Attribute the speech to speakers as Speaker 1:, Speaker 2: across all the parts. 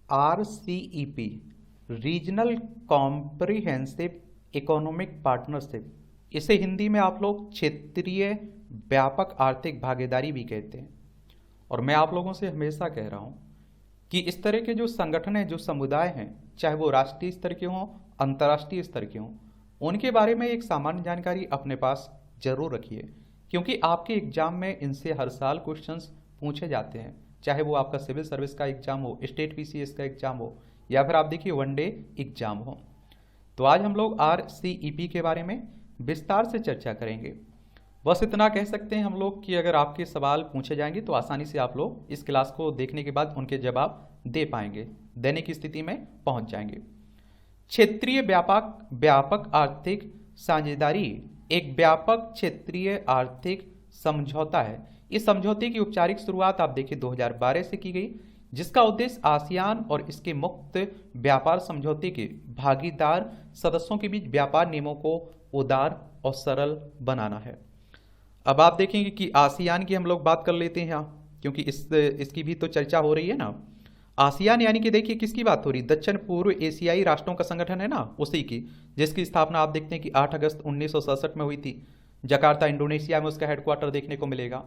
Speaker 1: RCEP regional comprehensive economic partnership, इसे हिंदी में आप लोग क्षेत्रीय व्यापक आर्थिक भागीदारी भी कहते हैं। और मैं आप लोगों से हमेशा कह रहा हूं कि इस तरह के जो संगठन हैं, जो समुदाय हैं, चाहे वो राष्ट्रीय स्तर के हों, अंतर्राष्ट्रीय स्तर के हों, उनके बारे में एक सामान्य जानकारी अपने पास जरूर रखिए, क्योंकि आपके एग्जाम में इनसे हर साल क्वेश्चंस पूछे जाते हैं। चाहे वो आपका सिविल सर्विस का एग्जाम हो, स्टेट पीसीएस का एग्जाम हो, या फिर आप देखिए वनडे एग्जाम हो। तो आज हम लोग RCEP के बारे में विस्तार से चर्चा करेंगे। बस इतना कह सकते हैं हम लोग कि अगर आपके सवाल पूछे जाएंगे तो आसानी से आप लोग इस क्लास को देखने के बाद उनके जवाब दे पाएंगे, देने की स्थिति में पहुंच जाएंगे। क्षेत्रीय व्यापक आर्थिक साझेदारी एक व्यापक क्षेत्रीय आर्थिक समझौता है। इस समझौते की औपचारिक शुरुआत आप देखिए 2012 से की गई, जिसका उद्देश्य आसियान और इसके मुक्त व्यापार समझौते के भागीदार सदस्यों के बीच व्यापार नियमों को उदार और सरल बनाना है। अब आप देखेंगे कि आसियान की हम लोग बात कर लेते हैं यहाँ, क्योंकि इसकी भी तो चर्चा हो रही है ना। आसियान यानी कि देखिए किसकी बात हो रही, दक्षिण पूर्व एशियाई राष्ट्रों का संगठन है ना, उसी की, जिसकी स्थापना आप देखते हैं कि 8 अगस्त 1967 में हुई थी। जकार्ता इंडोनेशिया में उसका हेडक्वार्टर देखने को मिलेगा।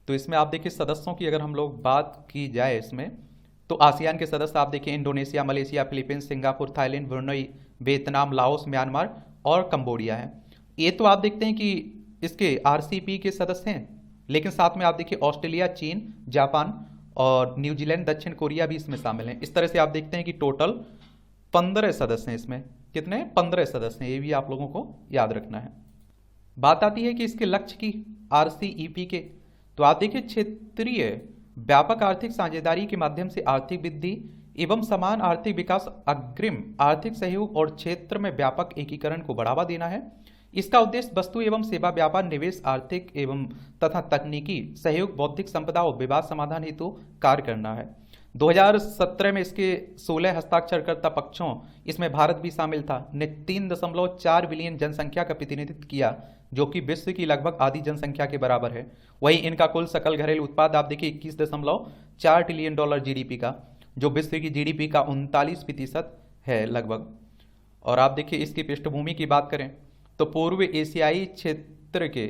Speaker 1: तो इसमें आप देखिए सदस्यों की अगर हम लोग बात की जाए इसमें, तो आसियान के सदस्य आप देखिए Indonesia, Malaysia, Philippines, Singapore, Thailand, Brunei, Vietnam, Laos, Myanmar और कंबोडिया है। ये तो आप देखते हैं कि इसके RCEP के सदस्य हैं, लेकिन साथ में आप देखिए ऑस्ट्रेलिया, चीन, जापान और न्यूजीलैंड, दक्षिण कोरिया भी इसमें शामिल हैं। इस तरह से आप देखते हैं कि टोटल 15 सदस्य हैं इसमें। कितने? 15 सदस्य हैं, ये भी आप लोगों को याद रखना है। बात आती है कि इसके लक्ष्य की RCEP के, तो आप देखिए क्षेत्रीय व्यापक आर्थिक साझेदारी के माध्यम से आर्थिक वृद्धि एवं समान आर्थिक विकास, अग्रिम आर्थिक सहयोग और क्षेत्र में व्यापक एकीकरण को बढ़ावा देना है। इसका उद्देश्य वस्तु एवं सेवा व्यापार, निवेश, आर्थिक एवं तथा तकनीकी सहयोग, बौद्धिक संपदा और विवाद समाधान हेतु कार्य करना है। 2017 में इसके 16 हस्ताक्षरकर्ता पक्षों, इसमें भारत भी शामिल था, ने 3.4 बिलियन जनसंख्या का प्रतिनिधित्व किया, जो कि विश्व की लगभग आधी जनसंख्या के बराबर है। वहीं इनका कुल सकल घरेलू उत्पाद आप देखिए 21.4 ट्रिलियन डॉलर जीडीपी का, जो विश्व की जीडीपी का 39% है लगभग। और आप देखिए इसकी पृष्ठभूमि की बात करें तो पूर्व एशियाई क्षेत्र के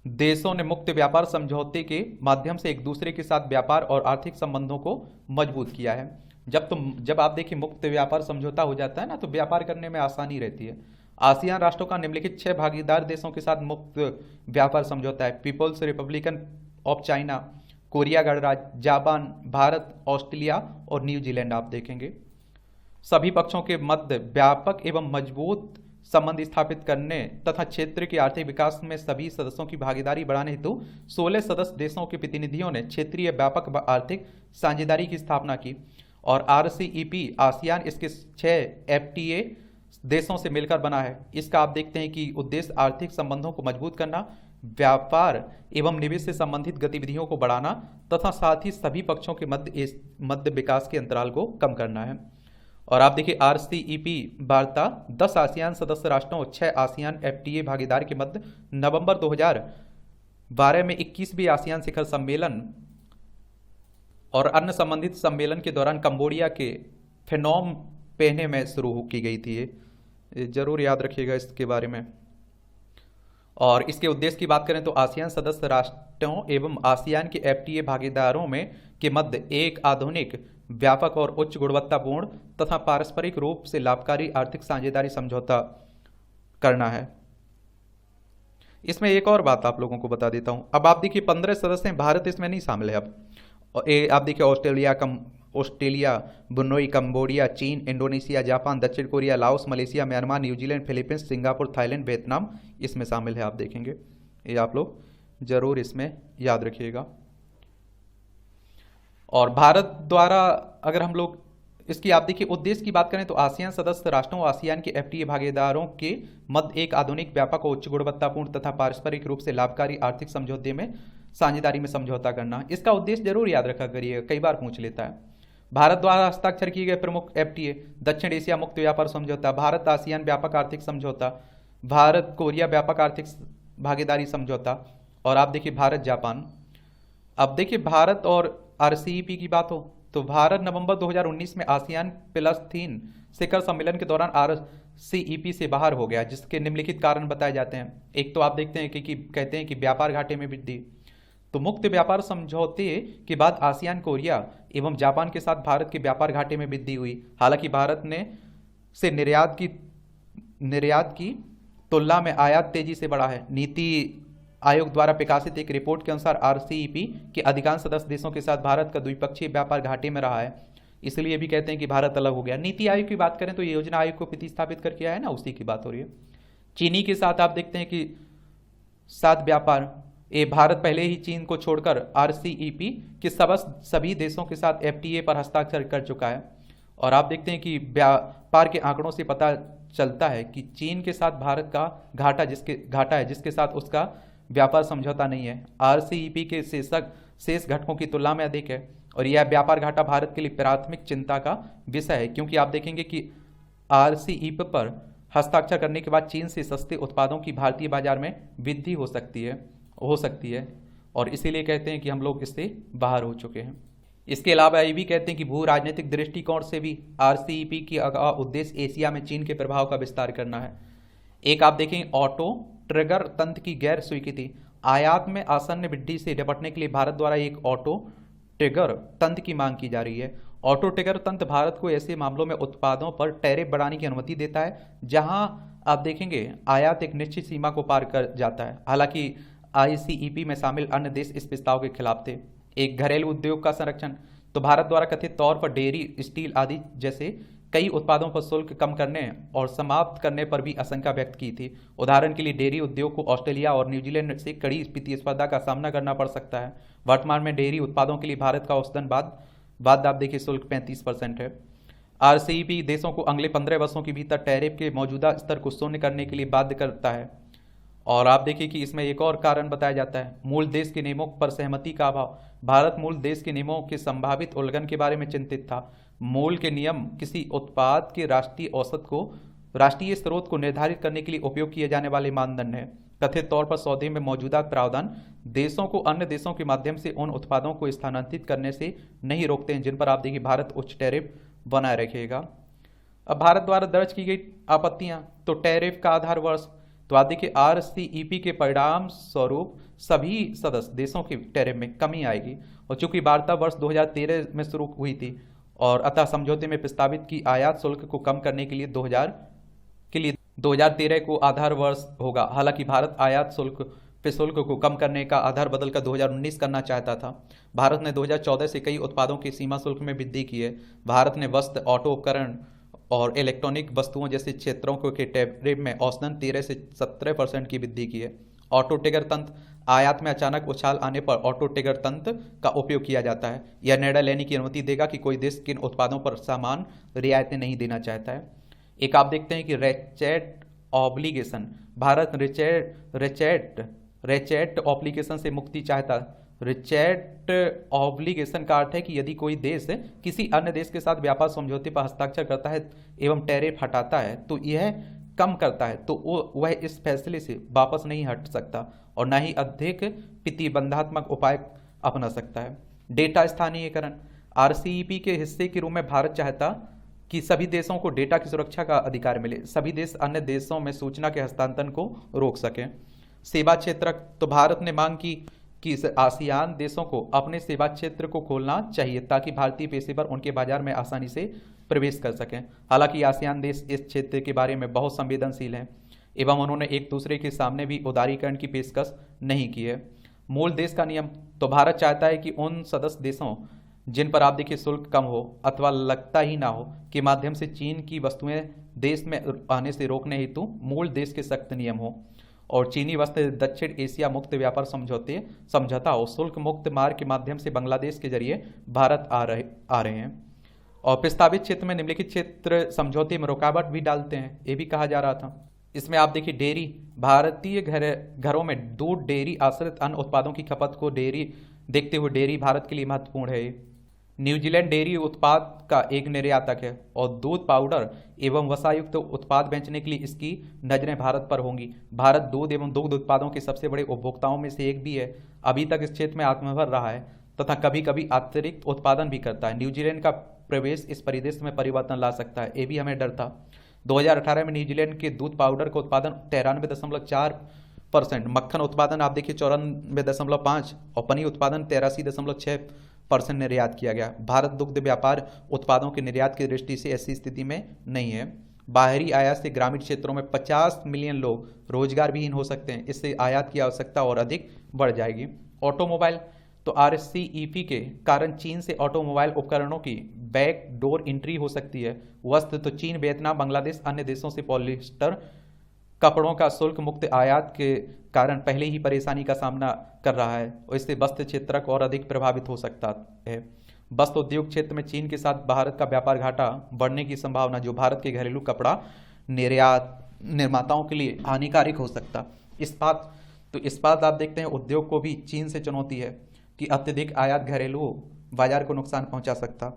Speaker 1: देशों ने मुक्त व्यापार समझौते के माध्यम से एक दूसरे के साथ व्यापार और आर्थिक संबंधों को मजबूत किया है। जब आप देखिए मुक्त व्यापार समझौता हो जाता है ना, तो व्यापार करने में आसानी रहती है। आसियान राष्ट्रों का निम्नलिखित 6 भागीदार देशों के साथ मुक्त व्यापार समझौता है: People's Republican of China, Korea गणराज्य, जापान, भारत, ऑस्ट्रेलिया और न्यूजीलैंड। आप देखेंगे सभी पक्षों के मध्य व्यापक एवं मजबूत संबंध स्थापित करने तथा क्षेत्र के आर्थिक विकास में सभी सदस्यों की भागीदारी बढ़ाने हेतु 16 सदस्य देशों के प्रतिनिधियों ने क्षेत्रीय व्यापक आर्थिक साझेदारी की स्थापना की। और RCEP आसियान इसके 6 FTA देशों से मिलकर बना है। इसका आप देखते हैं कि उद्देश्य आर्थिक संबंधों को मजबूत करना, व्यापार एवं निवेश से संबंधित गतिविधियों को बढ़ाना तथा साथ ही सभी पक्षों के मध्य विकास के अंतराल को कम करना है। और आप देखिए RCEP वार्ता 10 आसियान सदस्य राष्ट्रों और 6 आसियान FTA भागीदार के मध्य नवंबर 2012 में 21वीं आसियान शिखर सम्मेलन और अन्य संबंधित सम्मेलन के दौरान कंबोडिया के फेनोम पेन्हे में शुरू की गई थी। ये जरूर याद रखिएगा इसके बारे में। और इसके उद्देश्य की बात करें तो आसियान सदस्य राष्ट्रों एवं आसियान के FTA भागीदारों में के मध्य एक आधुनिक, व्यापक और उच्च गुणवत्तापूर्ण तथा पारस्परिक रूप से लाभकारी आर्थिक साझेदारी समझौता करना है। इसमें एक और बात आप लोगों को बता देता हूं। अब आप देखिए 15 सदस्य हैं, भारत इसमें नहीं शामिल है। अब आप देखिए ऑस्ट्रेलिया, ब्रुनई, कंबोडिया, चीन, इंडोनेशिया, जापान, दक्षिण Korea, Laos, Malaysia, Myanmar, New Zealand, Philippines, Singapore, Thailand, Vietnam इसमें शामिल है। आप देखेंगे, ये आप लोग जरूर इसमें याद रखिएगा। और भारत द्वारा अगर हम लोग इसकी आप देखिए उद्देश्य की बात करें तो आसियान सदस्य राष्ट्रों और आसियान के FTA भागीदारों के मध्य एक आधुनिक, व्यापक और उच्च गुणवत्तापूर्ण तथा पारस्परिक रूप से लाभकारी आर्थिक समझौते में साझेदारी में समझौता करना। इसका उद्देश्य जरूर याद रखा करिए, कई बार पूछ लेता है। भारत द्वारा हस्ताक्षर किए गए प्रमुख FTA: दक्षिण एशिया मुक्त व्यापार समझौता, भारत आसियान व्यापक आर्थिक समझौता, भारत कोरिया व्यापक आर्थिक भागीदारी समझौता, और आप देखिए भारत जापान। अब देखिए भारत और RCEP की बात हो तो भारत नवंबर 2019 में आसियान +3 शिखर सम्मेलन के दौरान RCEP से बाहर हो गया, जिसके निम्नलिखित कारण बताए जाते हैं। एक तो आप देखते हैं कि कहते हैं कि व्यापार घाटे में वृद्धि। तो मुक्त व्यापार समझौते के बाद आसियान, कोरिया एवं जापान के साथ भारत के व्यापार घाटे में वृद्धि हुई। हालांकि भारत ने से निर्यात की तुलना में आयात तेजी से बढ़ा है। नीति आयोग द्वारा प्रकाशित एक रिपोर्ट के अनुसार RCEP के अधिकांश सदस्य देशों के साथ भारत का द्विपक्षीय व्यापार घाटे में रहा है। इसलिए भी कहते हैं कि भारत अलग हो गया। नीति आयोग की बात करें तो ये योजना आयोग को प्रतिस्थापित करके आया ना, उसी की बात हो रही है। चीनी के साथ आप देखते हैं कि साथ व्यापार भारत पहले ही चीन को छोड़कर RCEP के सभी देशों के साथ FTA पर हस्ताक्षर कर चुका है। और आप देखते हैं कि व्यापार के आंकड़ों से पता चलता है कि चीन के साथ भारत का घाटा है, जिसके साथ उसका व्यापार समझौता नहीं है। RCEP के शेष घटकों की तुलना में अधिक है और यह व्यापार घाटा भारत के लिए प्राथमिक चिंता का विषय है, क्योंकि आप देखेंगे कि RCEP पर हस्ताक्षर करने के बाद चीन से सस्ते उत्पादों की भारतीय बाजार में वृद्धि हो सकती है और इसीलिए कहते हैं कि हम लोग इससे बाहर हो चुके हैं। इसके अलावा ये भी कहते हैं कि भू राजनीतिक दृष्टिकोण से भी RCEP की उद्देश्य एशिया में चीन के प्रभाव का विस्तार करना है। एक आप देखें ऑटो ट्रिगर तंत्र की गैर स्वीकृति। आयात में आसन्न वृद्धि से निपटने के लिए भारत द्वारा एक ऑटो ट्रिगर तंत्र की मांग की जा रही है। ऑटो ट्रिगर तंत्र भारत को ऐसे मामलों में उत्पादों पर टैरिफ बढ़ाने की अनुमति देता है जहां आप देखेंगे आयात एक निश्चित सीमा को पार कर जाता है। हालांकि RCEP में शामिल अन्य देश इस प्रस्ताव के खिलाफ थे। एक घरेलू उद्योग का संरक्षण। तो भारत द्वारा कथित तौर पर डेयरी, स्टील आदि जैसे कई उत्पादों पर शुल्क कम करने और समाप्त करने पर भी आशंका व्यक्त की थी। उदाहरण के लिए डेयरी उद्योग को ऑस्ट्रेलिया और न्यूजीलैंड से कड़ी प्रतिस्पर्धा का सामना करना पड़ सकता है। वर्तमान में डेयरी उत्पादों के लिए भारत का औसतन बाद आप देखिए शुल्क 35% है। RCEP देशों को अगले 15 वर्षों के भीतर टैरिफ के मौजूदा स्तर को शून्य करने के लिए बाध्य करता है। और आप देखिए कि इसमें एक और कारण बताया जाता है, मूल देश के नियमों पर सहमति का अभाव। भारत मूल देश के नियमों के संभावित उल्लंघन के बारे में चिंतित था। मूल के नियम किसी उत्पाद के राष्ट्रीय स्रोत को निर्धारित करने के लिए उपयोग किए जाने वाले मानदंड है। कथित तौर पर सौदे में मौजूदा प्रावधान देशों को अन्य देशों के माध्यम से उन उत्पादों को स्थानांतरित करने से नहीं रोकते हैं जिन पर आप देखिए भारत उच्च टैरिफ बनाए रखेगा। अब भारत द्वारा दर्ज की गई आपत्तियां। तो टैरिफ का आधार वर्ष। तो आप देखिए RCEP के परिणाम स्वरूप सभी सदस्य देशों के टैरिफ में कमी आएगी और चूंकि वार्ता वर्ष 2013 में शुरू हुई थी और अतः समझौते में प्रस्तावित की आयात शुल्क को कम करने के लिए 2013 को आधार वर्ष होगा। हालांकि भारत आयात शुल्क को कम करने का आधार बदलकर 2019 करना चाहता था। भारत ने 2014 से कई उत्पादों की सीमा शुल्क में वृद्धि की है। भारत ने वस्त्र, ऑटो उपकरण और इलेक्ट्रॉनिक वस्तुओं जैसे क्षेत्रों के टैरिफ में औसतन 13 से 17% की वृद्धि की है। ऑटो ट्रिगर तंत्र। आयात में अचानक उछाल आने पर ऑटो ट्रिगर तंत्र का उपयोग किया जाता है। यह निर्णय लेने की अनुमति देगा कि कोई देश किन उत्पादों पर समान रियायतें नहीं देना चाहता है। एक आप देखते हैं कि ratchet obligation. Bharat ratchet obligation से मुक्ति चाहता। रेचेट ऑब्लिगेशन का अर्थ है कि यदि कोई देश किसी अन्य देश के साथ व्यापार समझौते पर हस्ताक्षर करता है एवं टैरिफ हटाता है तो यह कम करता है तो वह इस फैसले से वापस नहीं हट सकता और न ही अधिक प्रतिबंधात्मक उपाय अपना सकता है। डेटा स्थानीयकरण। RCEP के हिस्से के रूप में भारत चाहता कि सभी देशों को डेटा की सुरक्षा का अधिकार मिले। सभी देश अन्य देशों में सूचना के हस्तांतरण को रोक सकें। सेवा क्षेत्र। तो भारत ने मांग की कि आसियान देशों को अपने सेवा क्षेत्र को खोलना चाहिए ताकि भारतीय पेशेवर उनके बाजार में आसानी से प्रवेश कर सकें। हालांकि आसियान देश इस क्षेत्र के बारे में बहुत संवेदनशील हैं एवं उन्होंने एक दूसरे के सामने भी उदारीकरण की पेशकश नहीं की है। मूल देश का नियम। तो भारत चाहता है कि उन सदस्य देशों जिन पर आप देखिए शुल्क कम हो अथवा लगता ही ना हो के माध्यम से चीन की वस्तुएं देश में आने से रोकने हेतु मूल देश के सख्त नियम हो और चीनी वस्तु दक्षिण एशिया मुक्त व्यापार समझौता और शुल्क मुक्त मार्ग के माध्यम से बांग्लादेश के जरिए भारत आ रहे हैं और प्रस्तावित क्षेत्र में निम्नलिखित क्षेत्र समझौते में रुकावट भी डालते हैं, ये भी कहा जा रहा था। इसमें आप देखिए डेयरी। भारतीय घरों में दूध, डेयरी आश्रित अन्य उत्पादों की खपत को देखते हुए डेयरी भारत के लिए महत्वपूर्ण है। न्यूजीलैंड डेयरी उत्पाद का एक निर्यातक है और दूध, पाउडर एवं वसायुक्त उत्पाद बेचने के लिए इसकी नजरें भारत पर होंगी। भारत दूध एवं दुग्ध उत्पादों के सबसे बड़े उपभोक्ताओं में से एक भी है। अभी तक इस क्षेत्र में आत्मनिर्भर रहा है। तथा कभी कभी अतिरिक्त उत्पादन भी करता है। न्यूजीलैंड का प्रवेश इस परिदृश्य में परिवर्तन ला सकता है, ये भी हमें डर था। 2018 में न्यूजीलैंड के दूध पाउडर का उत्पादन 93.4%, मक्खन उत्पादन आप देखिए 94.5% और पनीर उत्पादन 83.6% निर्यात किया गया। भारत दुग्ध व्यापार उत्पादों के निर्यात की दृष्टि से ऐसी स्थिति में नहीं है। बाहरी आयात से ग्रामीण क्षेत्रों में 50 मिलियन लोग रोजगार विहीन हो सकते हैं, इससे आयात की आवश्यकता और अधिक बढ़ जाएगी। ऑटोमोबाइल, तो RCEP के कारण चीन से ऑटोमोबाइल उपकरणों की बैक डोर एंट्री हो सकती है। वस्त्र, तो चीन, वियतनाम, बांग्लादेश अन्य देशों से पॉलिएस्टर कपड़ों का शुल्क मुक्त आयात के कारण पहले ही परेशानी का सामना कर रहा है और इससे वस्त्र क्षेत्र और अधिक प्रभावित हो सकता है। वस्त्र उद्योग क्षेत्र में चीन के साथ भारत का व्यापार घाटा बढ़ने की संभावना, जो भारत के घरेलू कपड़ा निर्यात निर्माताओं के लिए हानिकारक हो सकता। इस्पात आप देखते हैं उद्योग को भी चीन से चुनौती है कि अत्यधिक आयात घरेलू बाजार को नुकसान पहुंचा सकता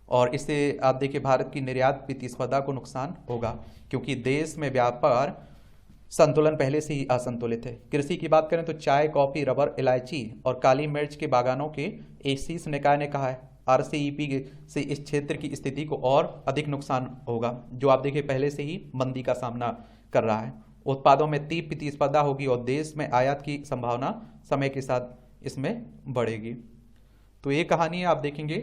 Speaker 1: और इससे आप देखिए भारत की निर्यात प्रतिस्पर्धा को नुकसान होगा, क्योंकि देश में व्यापार संतुलन पहले से ही असंतुलित है। कृषि की बात करें तो चाय, कॉफी, रबर, इलायची और काली मिर्च के बागानों के एक शीर्ष निकाय ने कहा है RCEP से इस क्षेत्र की स्थिति को और अधिक नुकसान होगा, जो आप देखिए पहले से ही मंदी का सामना कर रहा है। उत्पादों में तीव्र प्रतिस्पर्धा होगी और देश में आयात की संभावना समय के साथ इसमें बढ़ेगी। तो ये कहानी आप देखेंगे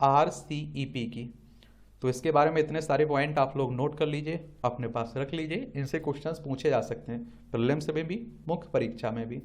Speaker 1: RCEP की। तो इसके बारे में इतने सारे पॉइंट आप लोग नोट कर लीजिए, अपने पास रख लीजिए, इनसे क्वेश्चंस पूछे जा सकते हैं प्रीलिम्स में भी, मुख्य परीक्षा में भी।